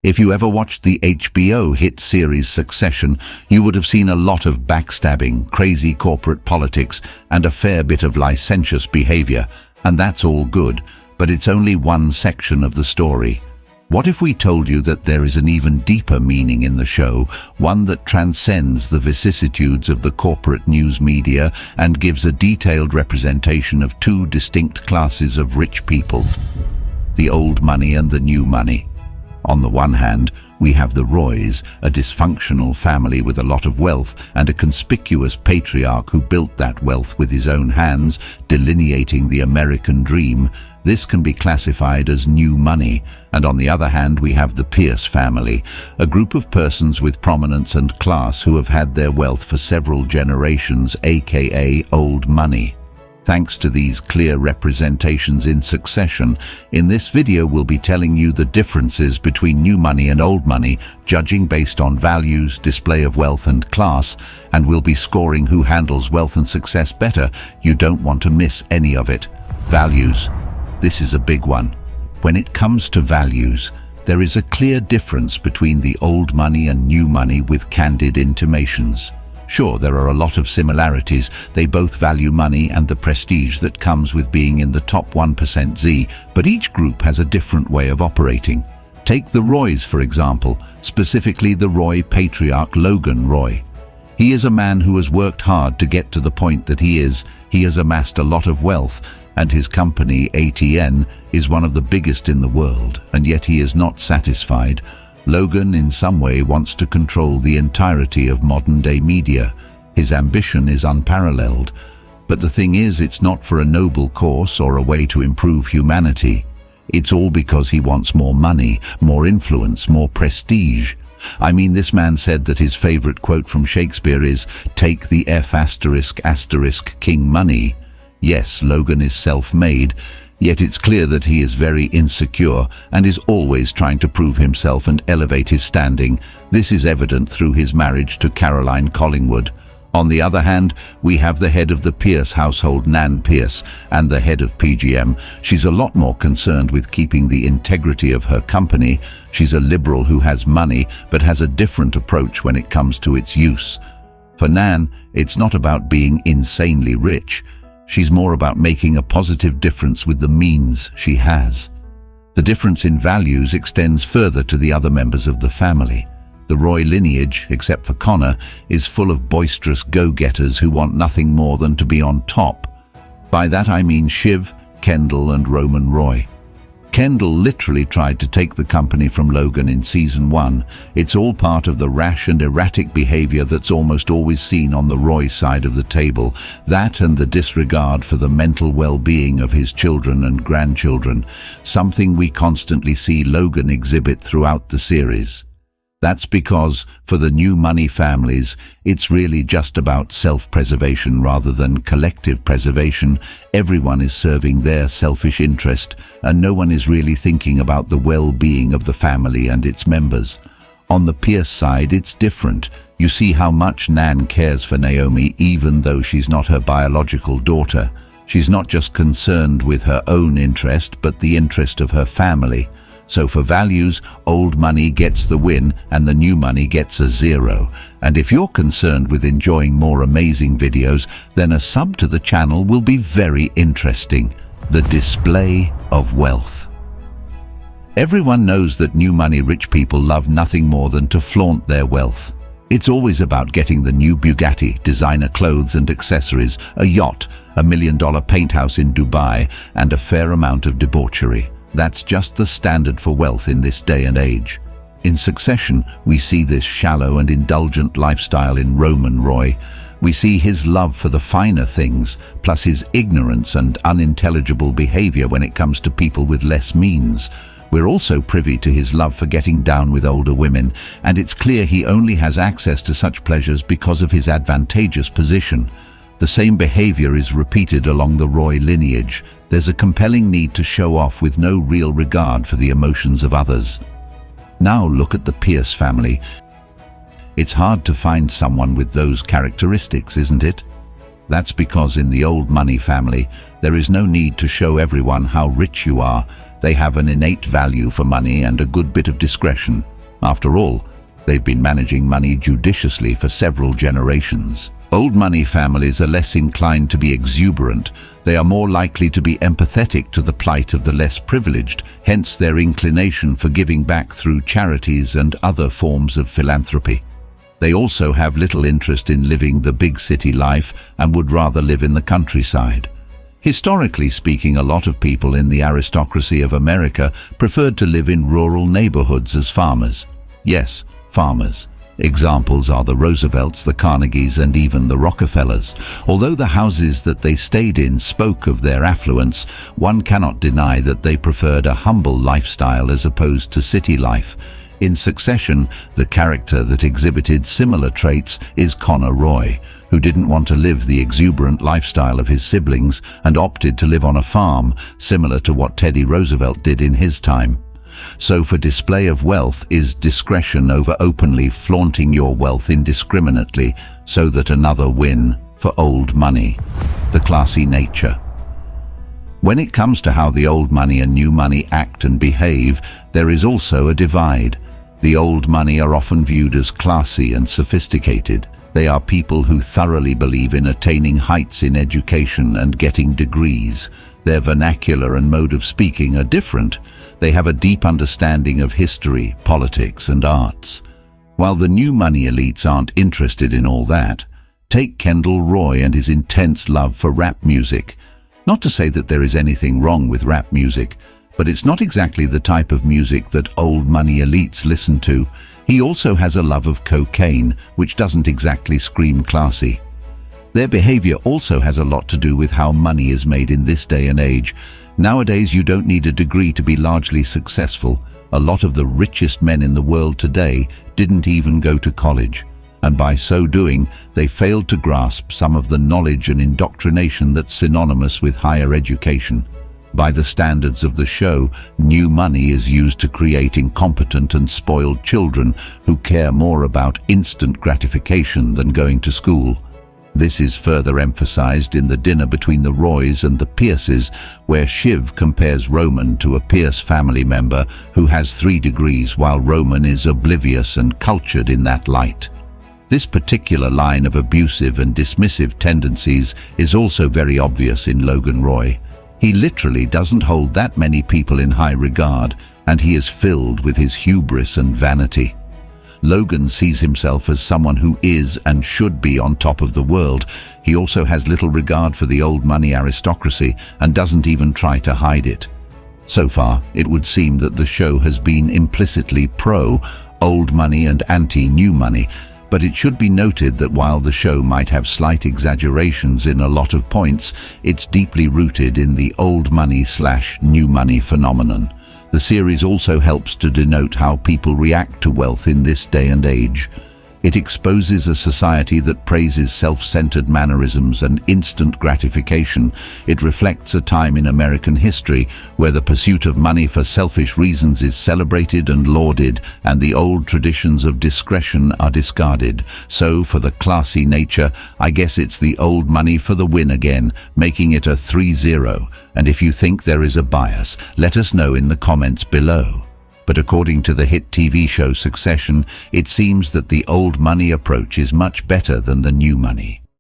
If you ever watched the HBO hit series Succession, you would have seen a lot of backstabbing, crazy corporate politics, and a fair bit of licentious behavior, and that's all good, but it's only one section of the story. What if we told you that there is an even deeper meaning in the show, one that transcends the vicissitudes of the corporate news media and gives a detailed representation of two distinct classes of rich people: the old money and the new money. On the one hand, we have the Roys, a dysfunctional family with a lot of wealth and a conspicuous patriarch who built that wealth with his own hands, delineating the American dream. This can be classified as new money. And on the other hand, we have the Pierce family, a group of persons with prominence and class who have had their wealth for several generations, aka old money. Thanks to these clear representations in succession, in this video we'll be telling you the differences between new money and old money, judging based on values, display of wealth and class, and we'll be scoring who handles wealth and success better. You don't want to miss any of it. Values. This is a big one. When it comes to values, there is a clear difference between the old money and new money with candid intimations. Sure, there are a lot of similarities. They both value money and the prestige that comes with being in the top 1%, but each group has a different way of operating. Take the Roys, for example, specifically the Roy patriarch Logan Roy. He is a man who has worked hard to get to the point that he is. He has amassed a lot of wealth, and his company, ATN, is one of the biggest in the world, and yet he is not satisfied. Logan in some way wants to control the entirety of modern-day media. His ambition is unparalleled. But the thing is, it's not for a noble cause or a way to improve humanity. It's all because he wants more money, more influence, more prestige. I mean, this man said that his favorite quote from Shakespeare is, "Take the F*** king money." Yes, Logan is self-made, yet it's clear that he is very insecure and is always trying to prove himself and elevate his standing. This is evident through his marriage to Caroline Collingwood. On the other hand, we have the head of the Pierce household, Nan Pierce, and the head of PGM. She's a lot more concerned with keeping the integrity of her company. She's a liberal who has money, but has a different approach when it comes to its use. For Nan, it's not about being insanely rich. She's more about making a positive difference with the means she has. The difference in values extends further to the other members of the family. The Roy lineage, except for Connor, is full of boisterous go-getters who want nothing more than to be on top. By that I mean Shiv, Kendall and Roman Roy. Kendall literally tried to take the company from Logan in season 1. It's all part of the rash and erratic behavior that's almost always seen on the Roy side of the table. That and the disregard for the mental well-being of his children and grandchildren, something we constantly see Logan exhibit throughout the series. That's because, for the new money families, it's really just about self-preservation rather than collective preservation. Everyone is serving their selfish interest, and no one is really thinking about the well-being of the family and its members. On the Pierce side, it's different. You see how much Nan cares for Naomi, even though she's not her biological daughter. She's not just concerned with her own interest, but the interest of her family. So for values, old money gets the win and the new money gets a 0. And if you're concerned with enjoying more amazing videos, then a sub to the channel will be very interesting. The display of wealth. Everyone knows that new money rich people love nothing more than to flaunt their wealth. It's always about getting the new Bugatti, designer clothes and accessories, a yacht, $1 million paint house in Dubai, and a fair amount of debauchery. That's just the standard for wealth in this day and age. In Succession, we see this shallow and indulgent lifestyle in Roman Roy. We see his love for the finer things, plus his ignorance and unintelligible behavior when it comes to people with less means. We're also privy to his love for getting down with older women, and it's clear he only has access to such pleasures because of his advantageous position. The same behavior is repeated along the Roy lineage. There's a compelling need to show off with no real regard for the emotions of others. Now look at the Pierce family. It's hard to find someone with those characteristics, isn't it? That's because in the old money family, there is no need to show everyone how rich you are. They have an innate value for money and a good bit of discretion. After all, they've been managing money judiciously for several generations. Old money families are less inclined to be exuberant. They are more likely to be empathetic to the plight of the less privileged, hence their inclination for giving back through charities and other forms of philanthropy. They also have little interest in living the big city life and would rather live in the countryside. Historically speaking, a lot of people in the aristocracy of America preferred to live in rural neighborhoods as farmers. Yes, farmers. Examples are the Roosevelts, the Carnegies, and even the Rockefellers. Although the houses that they stayed in spoke of their affluence, one cannot deny that they preferred a humble lifestyle as opposed to city life. In Succession, the character that exhibited similar traits is Connor Roy, who didn't want to live the exuberant lifestyle of his siblings and opted to live on a farm, similar to what Teddy Roosevelt did in his time. So for display of wealth is discretion over openly flaunting your wealth indiscriminately so that another win for old money. The classy nature. When it comes to how the old money and new money act and behave, there is also a divide. The old money are often viewed as classy and sophisticated. They are people who thoroughly believe in attaining heights in education and getting degrees. Their vernacular and mode of speaking are different. They have a deep understanding of history, politics, and arts. While the new money elites aren't interested in all that, take Kendall Roy and his intense love for rap music. Not to say that there is anything wrong with rap music, but it's not exactly the type of music that old money elites listen to. He also has a love of cocaine, which doesn't exactly scream classy. Their behavior also has a lot to do with how money is made in this day and age. Nowadays, you don't need a degree to be largely successful. A lot of the richest men in the world today didn't even go to college, and by so doing, they failed to grasp some of the knowledge and indoctrination that's synonymous with higher education. By the standards of the show, new money is used to create incompetent and spoiled children who care more about instant gratification than going to school. This is further emphasized in The Dinner Between the Roys and the Pierces, where Shiv compares Roman to a Pierce family member who has 3 degrees while Roman is oblivious and cultured in that light. This particular line of abusive and dismissive tendencies is also very obvious in Logan Roy. He literally doesn't hold that many people in high regard, and he is filled with his hubris and vanity. Logan sees himself as someone who is and should be on top of the world. He also has little regard for the old money aristocracy and doesn't even try to hide it. So far, it would seem that the show has been implicitly pro-old money and anti-new money, but it should be noted that while the show might have slight exaggerations in a lot of points, it's deeply rooted in the old money/new money phenomenon. The series also helps to denote how people react to wealth in this day and age. It exposes a society that praises self-centered mannerisms and instant gratification. It reflects a time in American history where the pursuit of money for selfish reasons is celebrated and lauded, and the old traditions of discretion are discarded. So, for the classy nature, I guess it's the old money for the win again, making it a 3-0. And if you think there is a bias, let us know in the comments below. But according to the hit TV show Succession, it seems that the old money approach is much better than the new money.